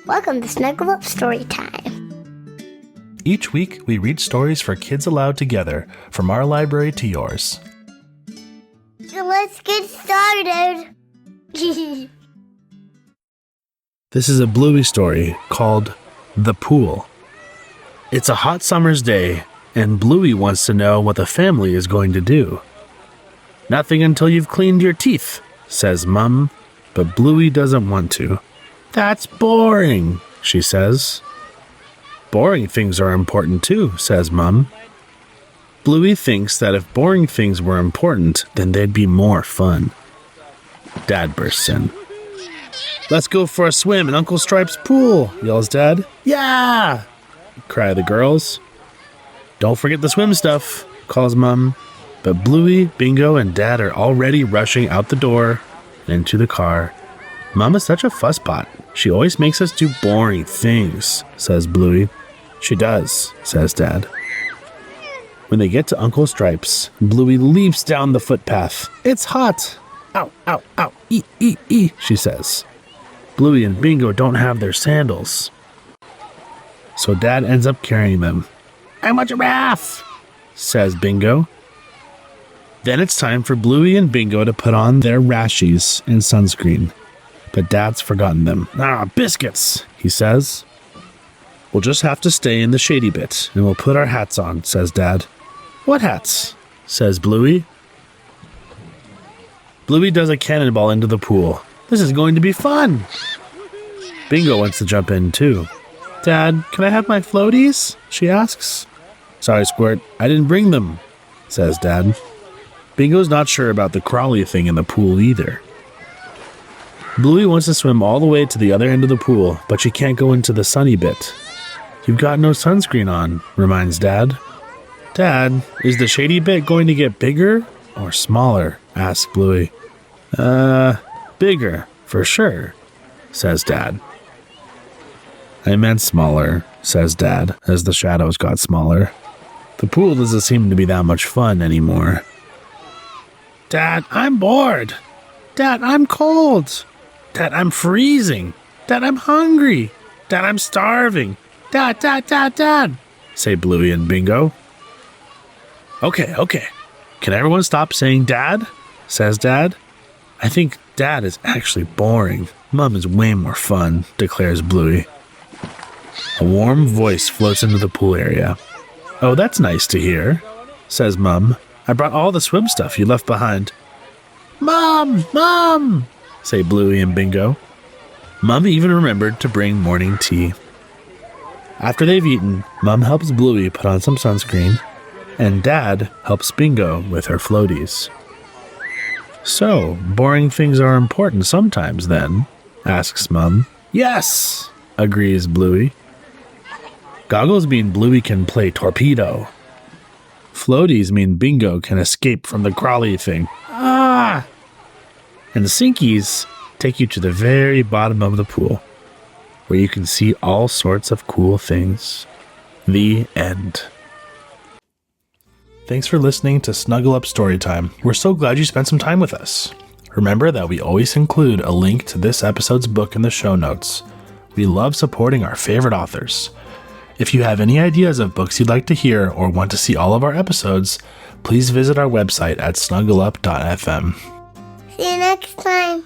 Welcome to Snuggle Up Story Time. Each week, we read stories for kids aloud together, from our library to yours. So let's get started. This is a Bluey story called The Pool. It's a hot summer's day, and Bluey wants to know what the family is going to do. Nothing until you've cleaned your teeth, says Mum, but Bluey doesn't want to. That's boring, she says. Boring things are important too, says Mum. Bluey thinks that if boring things were important, then they'd be more fun. Dad bursts in. Let's go for a swim in Uncle Stripe's pool, yells Dad. Yeah! Cry the girls. Don't forget the swim stuff, calls Mum. But Bluey, Bingo, and Dad are already rushing out the door and into the car. Mom is such a fusspot. She always makes us do boring things, says Bluey. She does, says Dad. When they get to Uncle Stripe's, Bluey leaps down the footpath. It's hot. Ow, ow, ow, ee, she says. Bluey and Bingo don't have their sandals, so Dad ends up carrying them. I'm a giraffe, says Bingo. Then it's time for Bluey and Bingo to put on their rashies and sunscreen. But Dad's forgotten them. Biscuits, he says. We'll just have to stay in the shady bit, and we'll put our hats on, says Dad. What hats? Says Bluey. Bluey does a cannonball into the pool. This is going to be fun. Bingo wants to jump in too. Dad, can I have my floaties? She asks. Sorry, Squirt, I didn't bring them, says Dad. Bingo's not sure about the crawly thing in the pool either. Bluey wants to swim all the way to the other end of the pool, but she can't go into the sunny bit. You've got no sunscreen on, reminds Dad. Dad, is the shady bit going to get bigger or smaller? Asks Bluey. Bigger, for sure, says Dad. I meant smaller, says Dad, as the shadows got smaller. The pool doesn't seem to be that much fun anymore. Dad, I'm bored. Dad, I'm cold. Dad, I'm freezing. Dad, I'm hungry. Dad, I'm starving. Dad, say Bluey and Bingo. Okay. Can everyone stop saying Dad? Says Dad. I think Dad is actually boring. Mum is way more fun, declares Bluey. A warm voice floats into the pool area. Oh, that's nice to hear, says Mum. I brought all the swim stuff you left behind. Mom, say Bluey and Bingo. Mum even remembered to bring morning tea. After they've eaten, Mum helps Bluey put on some sunscreen, and Dad helps Bingo with her floaties. So, boring things are important sometimes then, asks Mum. Yes, agrees Bluey. Goggles mean Bluey can play torpedo. Floaties mean Bingo can escape from the crawly thing. And Sinkies take you to the very bottom of the pool, where you can see all sorts of cool things. The end. Thanks for listening to Snuggle Up Story Time. We're so glad you spent some time with us. Remember that we always include a link to this episode's book in the show notes. We love supporting our favorite authors. If you have any ideas of books you'd like to hear or want to see all of our episodes, please visit our website at snuggleup.fm. See you next time.